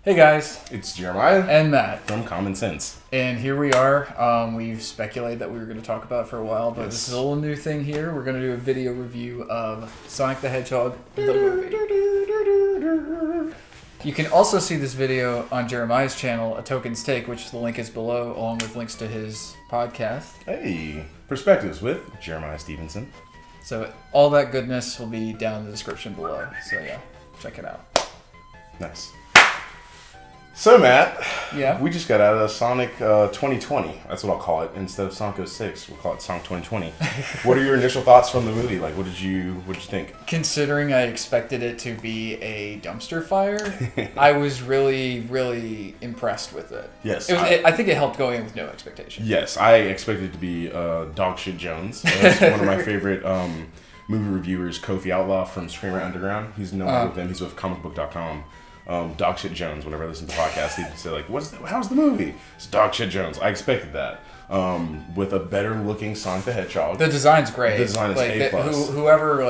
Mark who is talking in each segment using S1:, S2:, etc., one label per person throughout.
S1: Hey guys,
S2: It's Jeremiah
S1: and Matt,
S2: from Common Sense.
S1: and here we are. We've speculated that we were going to talk about it for a while, but This is a little new thing here. We're going to do a video review of Sonic the Hedgehog, the movie. You can also see this video on Jeremiah's channel, A Token's Take, which the link is below, along with links to his podcast.
S2: Hey, Perspectives with Jeremiah Stevenson.
S1: So all that goodness will be down in the description below. So yeah, check it out.
S2: Nice. So, Matt,
S1: Yeah.
S2: we just got out of Sonic 2020. That's what I'll call it. Instead of Sonic 06, we'll call it Sonic 2020. What are your initial thoughts from the movie? Like, what did you think?
S1: Considering I expected it to be a dumpster fire, I was really impressed with it.
S2: Yes.
S1: I think it helped going in with no expectation.
S2: Yes, I expected it to be Dog Shit Jones. That's one of my favorite movie reviewers, Kofi Outlaw from Screamer Underground. He's known with them. He's with comicbook.com. Dog Shit Jones, whenever I listen to podcasts, he'd say like, how's the movie? It's Dog Shit Jones. I expected that. With a better looking Sonic the Hedgehog.
S1: The design's great.
S2: The design is A+.
S1: Whoever,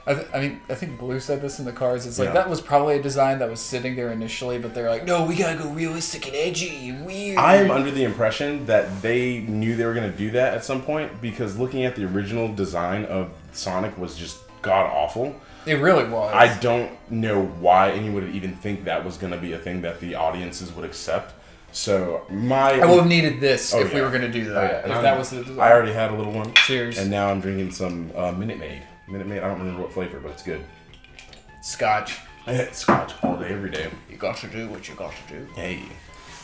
S1: I think Blue said this in the cards. It's like, that was probably a design that was sitting there initially, but they're like, no, we gotta go realistic and edgy and weird.
S2: I am under the impression that they knew they were going to do that at some point, because looking at the original design of Sonic was just god-awful.
S1: It really was.
S2: I don't know why anyone would even think that was going to be a thing that the audiences would accept. So I
S1: would have needed this if we were going to do that.
S2: Oh, yeah.
S1: If that was the design.
S2: I already had a little one.
S1: Cheers.
S2: And now I'm drinking some Minute Maid. Minute Maid, I don't remember what flavor, but it's good.
S1: Scotch.
S2: I hit Scotch all day, every day.
S1: You got to do what you got to do.
S2: Hey.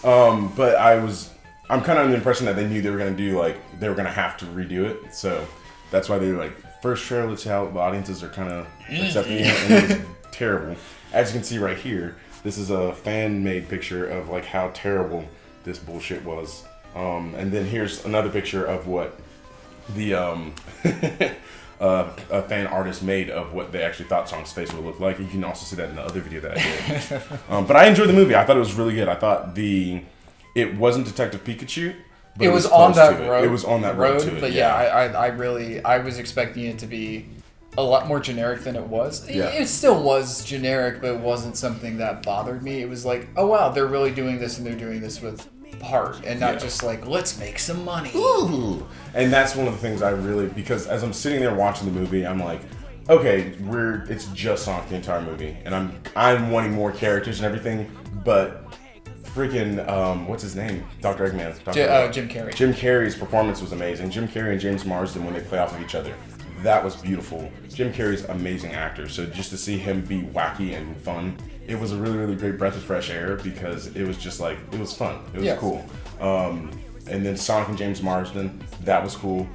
S2: But I'm kind of under the impression that they knew they were going to do, they were going to have to redo it. So that's why they were like, first trailer, let's see how the audiences are kind of accepting it, and it was terrible. As you can see right here, this is a fan-made picture of how terrible this bullshit was. And then here's another picture of what the a fan artist made of what they actually thought Sonic's face would look like. You can also see that in the other video that I did. But I enjoyed the movie. I thought it was really good. I thought it wasn't Detective Pikachu. But
S1: it was on that
S2: road. It was on that road to it.
S1: But I was expecting it to be a lot more generic than it was.
S2: Yeah.
S1: It still was generic, but it wasn't something that bothered me. It was like, oh wow, they're really doing this, and they're doing this with heart, and not just like, let's make some money.
S2: Ooh. And that's one of the things because as I'm sitting there watching the movie, I'm like, okay, it's just Sonic the entire movie, and I'm wanting more characters and everything, but freaking, what's his name? Dr. Eggman.
S1: Jim Carrey.
S2: Jim Carrey's performance was amazing. Jim Carrey and James Marsden, when they play off of each other, that was beautiful. Jim Carrey's an amazing actor, so just to see him be wacky and fun, it was a really great breath of fresh air, because it was just it was fun. It was cool. And then Sonic and James Marsden, that was cool.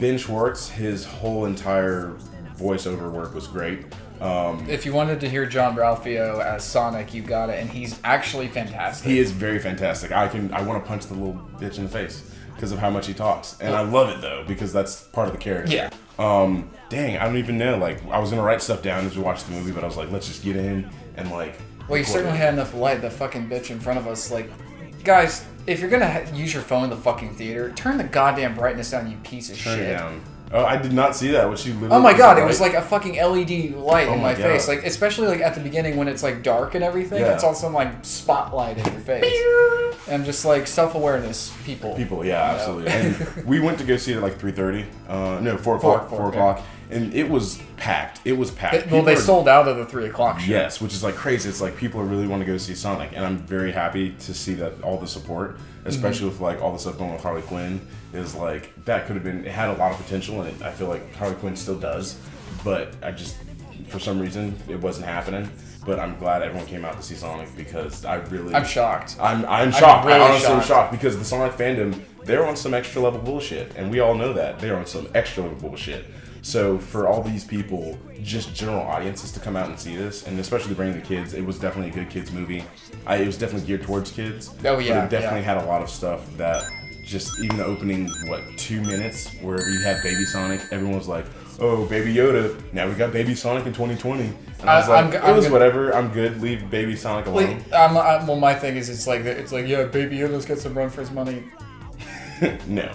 S2: Ben Schwartz, his whole entire voiceover work was great.
S1: If you wanted to hear John Ralphio as Sonic, you got it, and he's actually fantastic.
S2: He is very fantastic. I want to punch the little bitch in the face because of how much he talks, and I love it though, because that's part of the character.
S1: Yeah.
S2: Dang, I don't even know. I was gonna write stuff down as we watched the movie, but I was like, let's just get in and
S1: Well, you certainly had enough light. The fucking bitch in front of us, guys, if you're gonna use your phone in the fucking theater, turn the goddamn brightness down, you piece of shit.
S2: Turn it down. Oh, I did not see that. What she literally.
S1: Oh my god, it was like a fucking LED light in my
S2: God.
S1: face. Especially at the beginning when it's dark and everything.
S2: Yeah.
S1: It's also spotlight in your face. And just self-awareness, people.
S2: People, yeah, absolutely. And we went to go see it at 3:30. No, 4 o'clock. 4 o'clock. And it was packed.
S1: They sold out of the 3 o'clock show.
S2: Yes, which is crazy. It's people really want to go see Sonic, and I'm very happy to see that all the support, especially with all the stuff going with Harley Quinn, is that could have been. It had a lot of potential, and I feel like Harley Quinn still does, but for some reason it wasn't happening. But I'm glad everyone came out to see Sonic, because I'm
S1: shocked.
S2: I'm shocked.
S1: Really
S2: I honestly am shocked, because the Sonic fandom, they're on some extra level bullshit, and we all know that they're on some extra level bullshit. So for all these people, just general audiences, to come out and see this, and especially bringing the kids, it was definitely a good kids movie. It was definitely geared towards kids.
S1: Oh yeah.
S2: But it definitely had a lot of stuff that even the opening 2 minutes where we had Baby Sonic, everyone was like, "Oh, Baby Yoda! Now we got Baby Sonic in 2020." And I was like, whatever. I'm good. Leave Baby Sonic alone.
S1: Well, my thing is, yeah, Baby Yoda's got some run for his money.
S2: No.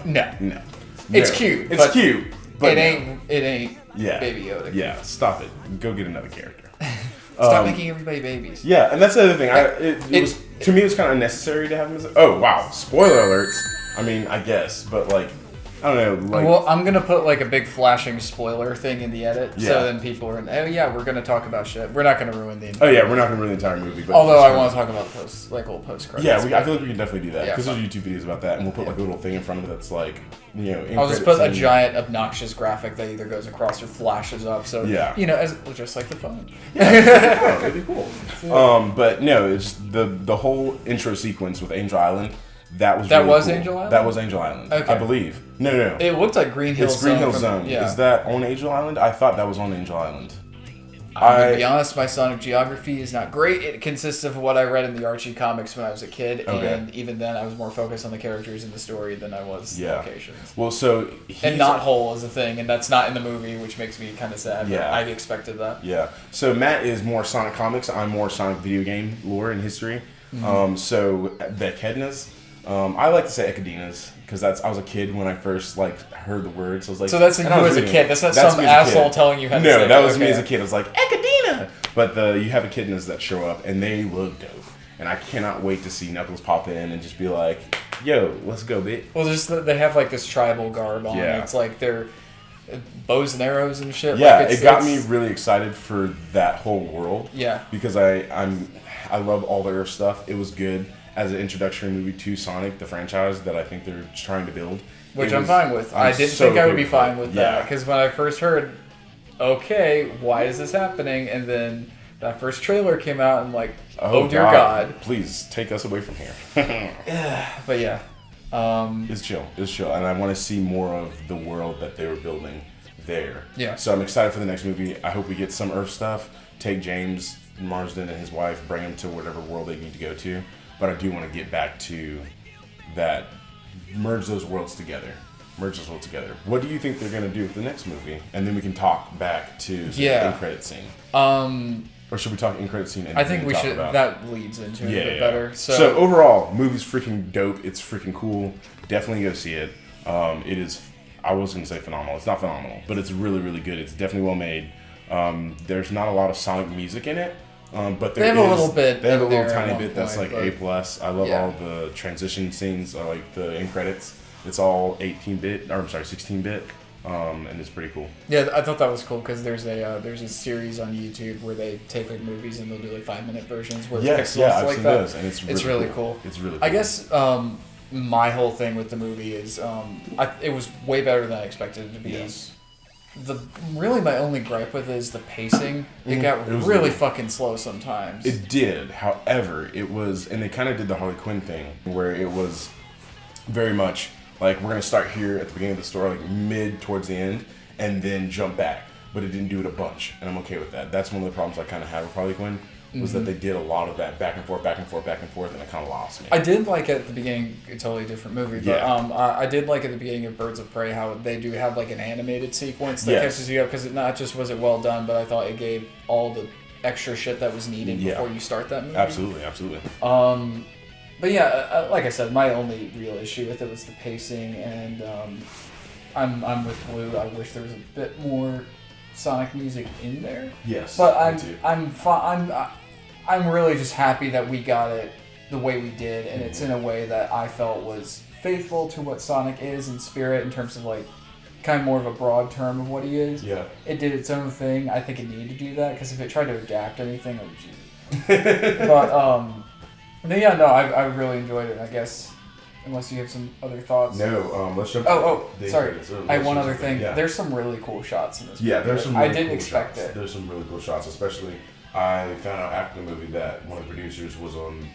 S1: It's cute.
S2: It's cute. But
S1: it ain't
S2: Yeah.
S1: Baby Yoda.
S2: Yeah, stop it. Go get another character.
S1: Stop making everybody babies.
S2: Yeah, and that's the other thing. It was to me, it was kind of unnecessary to have him as. Oh wow! Spoiler alerts. I mean, I guess, but like, I don't know. Like,
S1: well, I'm gonna put like a big flashing spoiler thing in the edit, so then people are. Oh yeah, we're gonna talk about shit. We're not gonna ruin the.
S2: Oh yeah, we're not gonna ruin the entire movie. But
S1: although I want to talk about the post, like old post credits.
S2: Yeah, I feel like we can definitely do that because
S1: Yeah,
S2: there's YouTube videos about that, and we'll put like a little thing in front of it that's like, you know.
S1: I'll just put a giant obnoxious graphic that either goes across or flashes up. So you know, just like the phone.
S2: Yeah, it'd be cool. But no, it's the whole intro sequence with Angel Island. That was cool.
S1: Angel Island?
S2: That was Angel Island.
S1: Okay.
S2: I believe. No.
S1: It looked like Green Hill Zone.
S2: It's Green Hill Zone.
S1: Yeah.
S2: Is that on Angel Island? I thought that was on Angel Island.
S1: I'm going to be honest, my Sonic geography is not great. It consists of what I read in the Archie comics when I was a kid, and even then I was more focused on the characters and the story than I was the locations.
S2: Well, so...
S1: And Knothole is a thing, and that's not in the movie, which makes me kind of sad. Yeah. I expected that.
S2: Yeah. So Matt is more Sonic comics. I'm more Sonic video game lore and history. So the Echidnas... I like to say Echidnas because I was a kid when I first heard the words. I was like,
S1: so that's you as a kid. That's not some asshole telling you how to say it.
S2: No, that was me as a kid. I was like Echidna, but you have Echidnas that show up and they look dope, and I cannot wait to see Knuckles pop in and just be like, "Yo, let's go, bitch."
S1: Well, just they have like this tribal garb on. Yeah. It's like they're bows and arrows and shit.
S2: Yeah, it got me really excited for that whole world.
S1: Yeah,
S2: because I love all their stuff. It was good. As an introductory movie to Sonic, the franchise that I think they're trying to build.
S1: Which I'm fine with. I didn't think I would be fine with that. Because when I first heard, okay, why is this happening? And then that first trailer came out and like, oh dear God.
S2: Please, take us away from here.
S1: But yeah.
S2: It's chill. And I want to see more of the world that they were building there.
S1: Yeah.
S2: So I'm excited for the next movie. I hope we get some Earth stuff. Take James Marsden and his wife, bring him to whatever world they need to go to. But I do want to get back to that, merge those worlds together. What do you think they're going to do with the next movie? And then we can talk back to the end credit scene. Or should we talk end credit scene? And
S1: I think we should. That leads into it a bit better.
S2: So overall, movie's freaking dope. It's freaking cool. Definitely go see it. It is. I was going to say phenomenal. It's not phenomenal, but it's really, really good. It's definitely well made. There's not a lot of Sonic music in it. But
S1: they have a little bit.
S2: They have a little tiny bit that's like A+. I love all the transition scenes, like the end credits. It's all 16-bit, and it's pretty cool.
S1: Yeah, I thought that was cool because there's a series on YouTube where they take like movies and they'll do like 5-minute versions where it's pixels
S2: I've seen those, and it's really cool.
S1: It's really cool. I guess my whole thing with the movie is it was way better than I expected it to be.
S2: Yes.
S1: Really my only gripe with it is the pacing. It got really fucking slow sometimes.
S2: It did. However, it was, and they kind of did the Harley Quinn thing where it was very much like we're going to start here at the beginning of the story, like mid towards the end, and then jump back. But it didn't do it a bunch, and I'm okay with that. That's one of the problems I kind of had with Harley Quinn. Was that they did a lot of that back and forth, and it kind of lost me.
S1: I did like at the beginning, a totally different movie, but I did like at the beginning of Birds of Prey how they do have like an animated sequence that catches you up because it not just was it well done, but I thought it gave all the extra shit that was needed before you start that movie.
S2: Absolutely.
S1: But yeah, like I said, my only real issue with it was the pacing, and I'm with Blue. I wish there was a bit more Sonic music in there.
S2: Yes,
S1: but I'm really just happy that we got it the way we did, and it's in a way that I felt was faithful to what Sonic is in spirit in terms of like kind of more of a broad term of what he is.
S2: Yeah.
S1: It did its own thing. I think it needed to do that because if it tried to adapt anything, oh Jesus. But yeah, no, I really enjoyed it. I guess unless you have some other thoughts.
S2: No, let's jump.
S1: Sorry. I have one other thing. Yeah. There's some really cool shots in this movie.
S2: Yeah, there's some. Really
S1: I didn't
S2: cool
S1: expect
S2: shots.
S1: it.
S2: There's some really cool shots, especially. I found out after the movie that one of the producers was on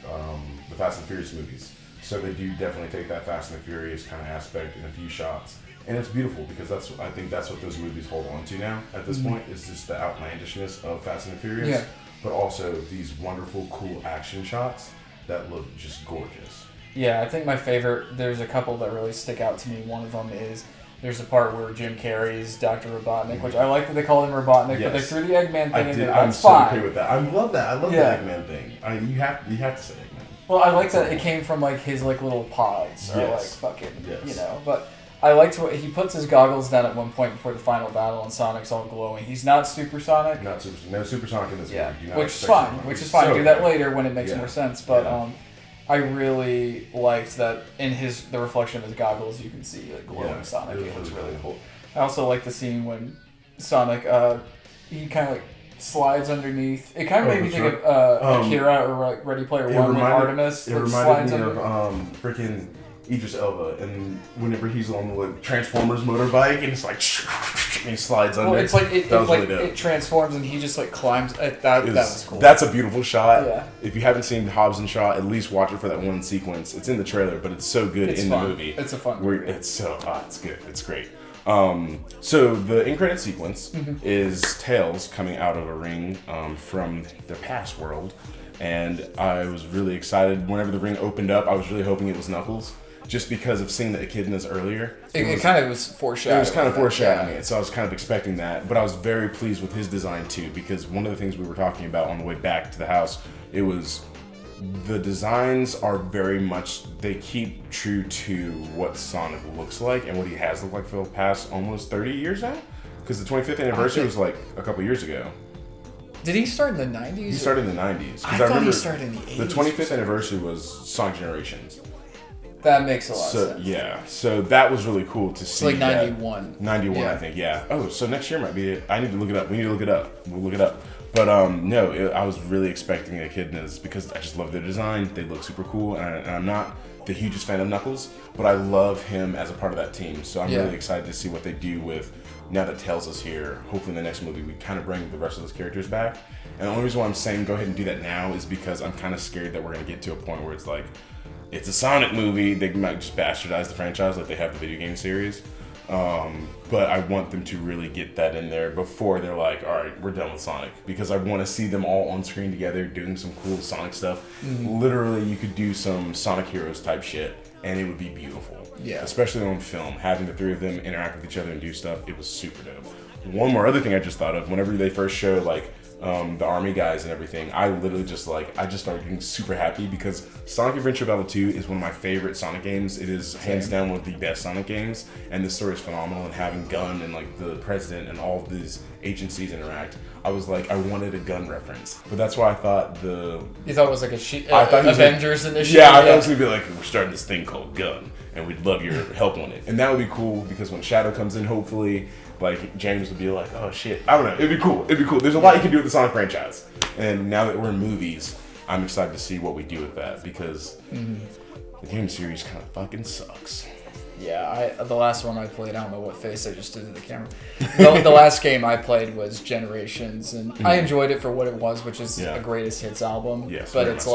S2: the Fast and Furious movies. So they do definitely take that Fast and the Furious kind of aspect in a few shots. And it's beautiful because I think that's what those movies hold on to now at this point is just the outlandishness of Fast and the Furious. But also these wonderful, cool action shots that look just gorgeous.
S1: Yeah, I think my favorite, there's a couple that really stick out to me. One of them is there's a part where Jim Carrey's Dr. Robotnik, which I like that they call him Robotnik, but they threw the Eggman thing in there. That's fine.
S2: I'm so okay with that. I love that. I love the Eggman thing. You have to say Eggman.
S1: Well, I like that it came from like his like little pods or like fucking, you know. But I liked what he puts his goggles down at one point before the final battle, and Sonic's all glowing. He's not Super Sonic.
S2: No Super Sonic in this movie.
S1: Which is fine. Do that later when it makes more sense. But I really liked that in the reflection of his goggles, you can see glowing Sonic. It looks really cool. I also like the scene when Sonic, he kind of slides underneath. It kind of made me think of Akira or Ready Player One when Artemis.
S2: It reminded me of freaking Idris Elba, and whenever he's on the Transformers motorbike, and it's like, and he slides under.
S1: Well, it's like it transforms, and he just climbs. That was cool.
S2: That's a beautiful shot.
S1: Yeah.
S2: If you haven't seen Hobbs and Shaw, at least watch it for that one sequence. It's in the trailer, but it's so good the movie.
S1: It's a fun movie.
S2: It's good. It's great. So the end credit sequence is Tails coming out of a ring from their past world, and I was really excited. Whenever the ring opened up, I was really hoping it was Knuckles, just because of seeing the echidnas earlier.
S1: It kind of was foreshadowing.
S2: It was kind of foreshadowing it, so I was kind of expecting that. But I was very pleased with his design too, because one of the things we were talking about on the way back to the house, it was the designs are very much, they keep true to what Sonic looks like and what he has looked like for the past almost 30 years now. Because the 25th anniversary was a couple years ago.
S1: Did he start in the 90s?
S2: He started in the 90s.
S1: I thought he started in the 80s.
S2: The 25th anniversary was Sonic Generations.
S1: That makes a lot of sense.
S2: Yeah, so that was really cool to see.
S1: It's 91.
S2: 91, I think, yeah. Oh, so next year might be it. I need to look it up. We need to look it up. We'll look it up. But I was really expecting Echidnas because I just love their design. They look super cool, and I'm not the hugest fan of Knuckles, but I love him as a part of that team. So I'm really excited to see what they do with, now that Tails is here. Hopefully in the next movie we kind of bring the rest of those characters back. And the only reason why I'm saying go ahead and do that now is because I'm kind of scared that we're going to get to a point where it's like, it's a Sonic movie, they might just bastardize the franchise like they have the video game series. But I want them to really get that in there before they're like, all right, we're done with Sonic. Because I want to see them all on screen together doing some cool Sonic stuff. Mm-hmm. Literally, you could do some Sonic Heroes type shit, and it would be beautiful. Yeah. Especially on film, having the three of them interact with each other and do stuff, it was super dope. One more other thing I just thought of, whenever they first showed the army guys and everything, I literally just started getting super happy because Sonic Adventure Battle 2 is one of my favorite Sonic games. It is hands down one of the best Sonic games, and the story is phenomenal, and having Gun and the president and all of these agencies interact, I was like, I wanted a Gun reference. But that's why I thought
S1: You thought it was like Avengers initiative?
S2: Yeah, I thought it was going to be like, we're starting this thing called Gun, and we'd love your help on it. And that would be cool because when Shadow comes in, hopefully, James would be like, oh shit, I don't know, it'd be cool. There's a lot you can do with the Sonic franchise. And now that we're in movies, I'm excited to see what we do with that because the game series kind of fucking sucks.
S1: Yeah, the last one I played, I don't know what face I just did to the camera. The last game I played was Generations, and I enjoyed it for what it was, which is a greatest hits album.
S2: Yes,
S1: but it's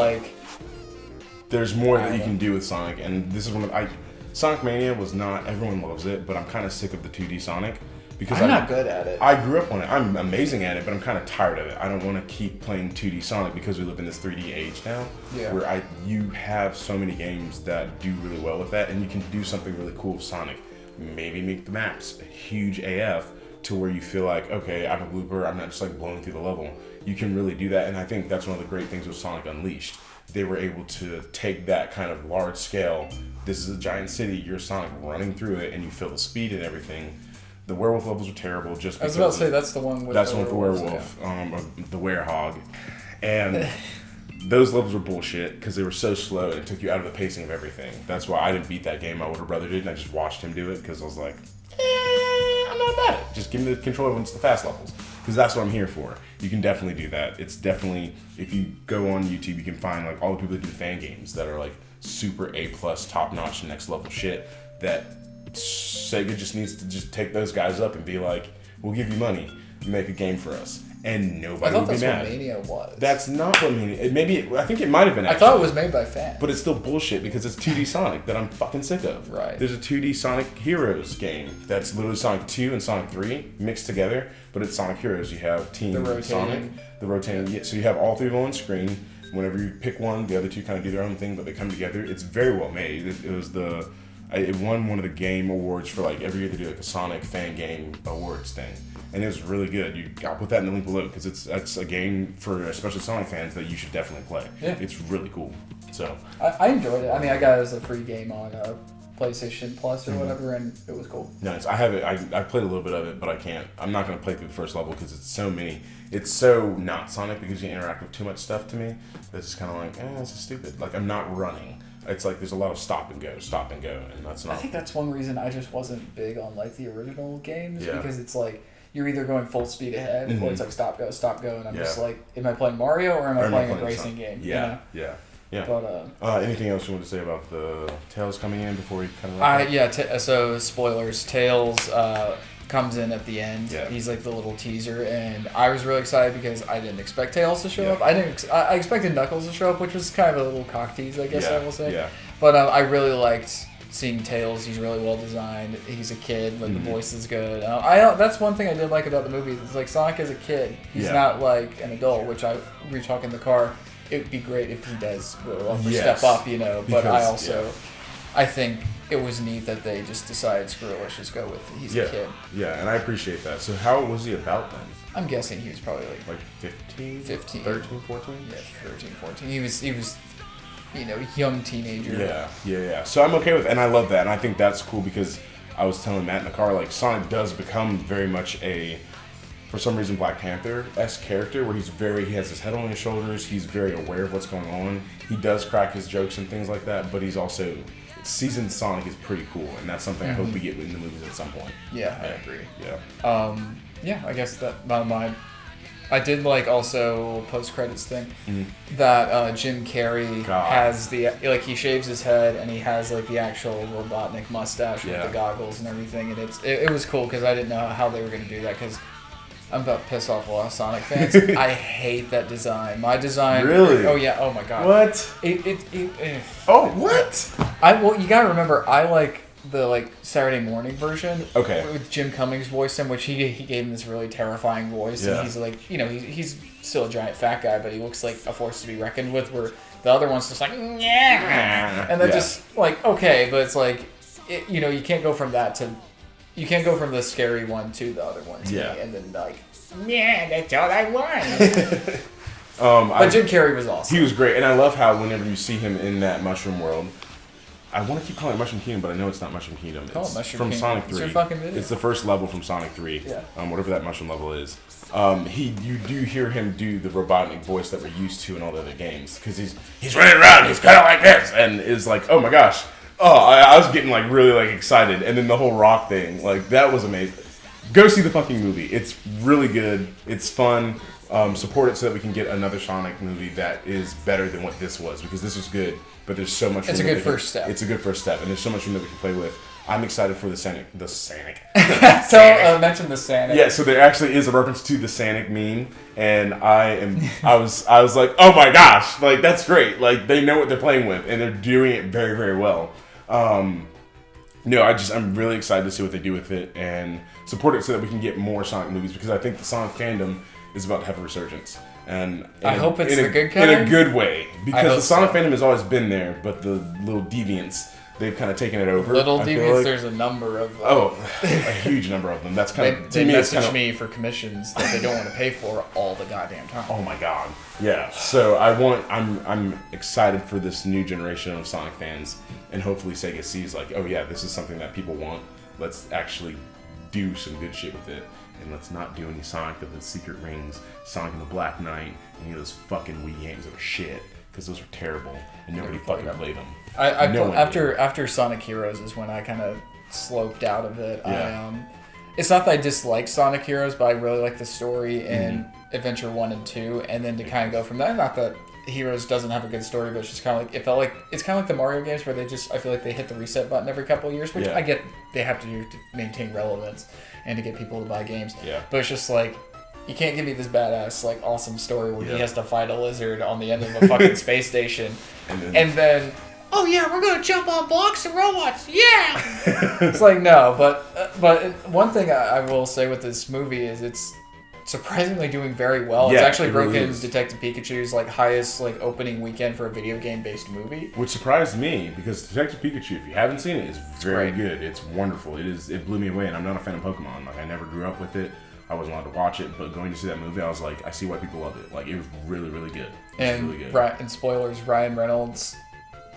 S2: there's more that you can do with Sonic, and this is one of Sonic Mania was not, everyone loves it, but I'm kind of sick of the 2D Sonic. Because
S1: I'm not good at it.
S2: I grew up on it. I'm amazing at it, but I'm kind of tired of it. I don't want to keep playing 2D Sonic because we live in this 3D age now, where you have so many games that do really well with that, and you can do something really cool with Sonic. Maybe make the maps huge AF to where you feel like, okay, I'm a blooper. I'm not just blowing through the level. You can really do that, and I think that's one of the great things with Sonic Unleashed. They were able to take that kind of large scale. This is a giant city. You're Sonic running through it, and you feel the speed and everything. The werewolf levels were terrible. Just because
S1: I was about to say that's the one with
S2: the werewolf, the werehog, and those levels were bullshit because they were so slow and it took you out of the pacing of everything. That's why I didn't beat that game. My older brother did, and I just watched him do it because I was like, I'm not about it. Just give me the controller when it's the fast levels because that's what I'm here for. You can definitely do that. It's definitely, if you go on YouTube, you can find all the people that do fan games that are super A+ top notch next level shit that Sega just needs to just take those guys up and be like, we'll give you money, make a game for us, and nobody would be mad.
S1: That's what Mania was.
S2: That's not what Mania. I think it might have been.
S1: I thought it was made by fans,
S2: but it's still bullshit because it's 2D Sonic that I'm fucking sick of.
S1: Right.
S2: There's a 2D Sonic Heroes game that's literally Sonic 2 and Sonic 3 mixed together, but it's Sonic Heroes. You have Team Sonic, the rotating. Yeah, so you have all three of them on screen. Whenever you pick one, the other two kind of do their own thing, but they come together. It's very well made. It was it won one of the game awards for every year they do a Sonic fan game awards thing, and it was really good. I'll put that in the link below because that's a game for especially Sonic fans that you should definitely play. Yeah, it's really cool. So
S1: I enjoyed it. I mean, I got it as a free game on PlayStation Plus or whatever, and it was cool.
S2: Nice. I have it. I played a little bit of it, but I can't. I'm not going to play through the first level because it's so many. It's so not Sonic because you interact with too much stuff to me. That's just kind of like, this is stupid. Like, I'm not running. It's like there's a lot of stop and go, and that's not.
S1: I think that's one reason I just wasn't big on like the original games
S2: Yeah.
S1: because it's like you're either going full speed ahead or it's like stop go, and I'm
S2: Yeah.
S1: just like, am I playing Mario or am I playing a racing game?
S2: Yeah,
S1: you know?
S2: yeah.
S1: But
S2: anything else you want to say about the Tails coming in before we kind of?
S1: So spoilers. Tails comes in at the end.
S2: Yeah.
S1: He's like the little teaser, and I was really excited because I didn't expect Tails to show
S2: Yeah.
S1: up. I expected Knuckles to show up, which was kind of a little cock tease, I guess I will say.
S2: Yeah.
S1: But I really liked seeing Tails. He's really well designed. He's a kid. Like the voice is good. That's one thing I did like about the movie. It's like Sonic is a kid. He's not like an adult, which we were talking in the car. It would be great if he does grow up or step up, you know. But I also, I think it was neat that they just decided, screw it, let's just go with he's a kid.
S2: Yeah, and I appreciate that. So how was he about then?
S1: I'm guessing he was probably
S2: Like 15?
S1: 15.
S2: 13, 14?
S1: Yeah, 13, 14. He was, you know, young teenager.
S2: Yeah. So I'm okay with it, and I love that, and I think that's cool because I was telling Matt in the car, like, Sonic does become very much for some reason, Black Panther-esque character where he has his head on his shoulders, he's very aware of what's going on, he does crack his jokes and things like that, but he's also, seasoned Sonic is pretty cool, and that's something I hope we get in the movies at some point.
S1: Yeah, I agree.
S2: Yeah.
S1: I guess that I did like also post-credits thing that Jim Carrey has he shaves his head and he has like the actual Robotnik mustache with the goggles and everything, and it was cool because I didn't know how they were going to do that because I'm about to piss off a lot of Sonic fans. I hate that design. My design.
S2: Really?
S1: Oh yeah. Oh my god.
S2: What? Oh, what?
S1: You gotta remember, I like the Saturday morning version.
S2: Okay.
S1: With Jim Cummings voiced him, which he gave him this really terrifying voice, and he's like, you know, he's still a giant fat guy, but he looks like a force to be reckoned with. Where the other one's just like, yeah, and then just like okay, but it's like, you know, you can't go from that to. You can't go from the scary one to the other one to me, and then like, that's all I want. But Jim Carrey was awesome.
S2: He was great, and I love how whenever you see him in that Mushroom World, I want to keep calling it Mushroom Kingdom, but I know it's not Mushroom Kingdom.
S1: Call it Mushroom
S2: from
S1: Kingdom.
S2: Sonic 3.
S1: It's your fucking video.
S2: It's the first level from Sonic 3.
S1: Yeah.
S2: Whatever that mushroom level is. You do hear him do the Robotnik voice that we're used to in all the other games, because he's running around, he's kind of like this, and is like, oh my gosh. Oh, I was getting really excited, and then the whole rock thing, that was amazing. Go see the fucking movie. It's really good. It's fun. Support it so that we can get another Sonic movie that is better than what this was, because this was good, but there's so much.
S1: It's a good first step.
S2: It's a good first step, and there's so much room that we can play with. I'm excited for the Sonic.
S1: So mention the Sonic.
S2: Yeah, so there actually is a reference to the Sonic meme, and I was like, oh my gosh, that's great. They know what they're playing with, and they're doing it very, very well. No, I'm really excited to see what they do with it and support it so that we can get more Sonic movies, because I think the Sonic fandom is about to have a resurgence. And
S1: I hope it's the good kind.
S2: In a good way, because the Sonic fandom has always been there, but the little deviants, they've kind of taken it over.
S1: Little deviants, there's a number of
S2: a huge number of them. That's kind of
S1: they message me for commissions that they don't want to pay for all the goddamn time.
S2: Oh my god, yeah. So I'm excited for this new generation of Sonic fans, and hopefully Sega sees oh yeah, this is something that people want. Let's actually do some good shit with it, and let's not do any Sonic of the Secret Rings, Sonic and the Black Knight, any of those fucking Wii games that were shit, because those were terrible and nobody fucking played them.
S1: After Sonic Heroes is when I kind of sloped out of it. Yeah. It's not that I dislike Sonic Heroes, but I really like the story in Adventure 1 and 2, and then to kind of go from that. Not that Heroes doesn't have a good story, but it's just kind of it felt like it's kind of like the Mario games where I feel like they hit the reset button every couple of years, which I get they have to do to maintain relevance and to get people to buy games.
S2: Yeah.
S1: But it's just you can't give me this badass awesome story where he has to fight a lizard on the end of a fucking space station, and then oh yeah, we're gonna jump on blocks and robots, yeah. It's no, but one thing I will say with this movie is it's surprisingly doing very well. It's actually broken really Detective Pikachu's highest opening weekend for a video game based movie,
S2: which surprised me, because Detective Pikachu, if you haven't seen it, is very good. It's wonderful. It blew me away, and I'm not a fan of Pokemon. I never grew up with it. I wasn't allowed to watch it, but going to see that movie, I was like, I see why people love it. It was really, really good.
S1: And spoilers, Ryan Reynolds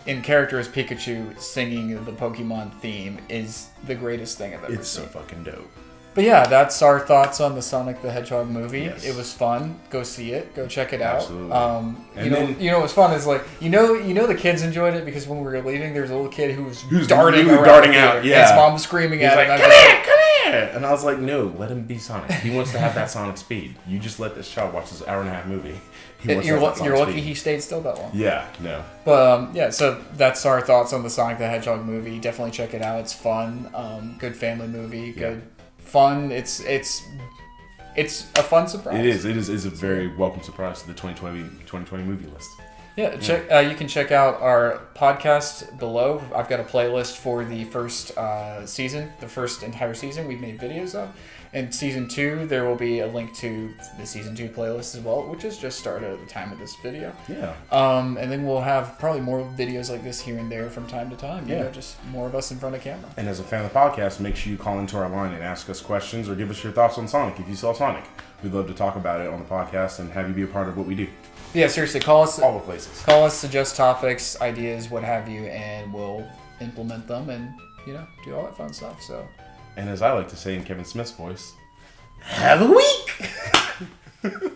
S1: in character as Pikachu singing the Pokemon theme is the greatest thing I've ever seen.
S2: It's so fucking dope.
S1: But yeah, that's our thoughts on the Sonic the Hedgehog movie.
S2: Yes.
S1: It was fun. Go see it. Go check it
S2: Absolutely.
S1: out. You know what's fun is like you know the kids enjoyed it because when we were leaving, there was a little kid who was darting out.
S2: Yeah,
S1: and his mom was screaming at him.
S2: Like, come here! And I was like, no, let him be Sonic. He wants to have that Sonic speed. You just let this child watch this hour-and-a-half movie.
S1: You're lucky he stayed still that long.
S2: Yeah, no.
S1: But yeah, so that's our thoughts on the Sonic the Hedgehog movie. Definitely check it out. It's fun. Good family movie. Good. Yeah. Fun. It's a fun surprise.
S2: It is a very welcome surprise to the 2020 movie list.
S1: Yeah, check. You can check out our podcast below. I've got a playlist for the first season, the first entire season we've made videos of. And season 2, there will be a link to the season 2 playlist as well, which has just started at the time of this video.
S2: Yeah.
S1: And then we'll have probably more videos like this here and there from time to time. You know, just more of us in front of camera.
S2: And as a fan of the podcast, make sure you call into our line and ask us questions or give us your thoughts on Sonic if you saw Sonic. We'd love to talk about it on the podcast and have you be a part of what we do.
S1: Yeah, seriously, call us.
S2: All the places.
S1: Call us, suggest topics, ideas, what have you, and we'll implement them and, do all that fun stuff. So.
S2: And as I like to say in Kevin Smith's voice, have a week!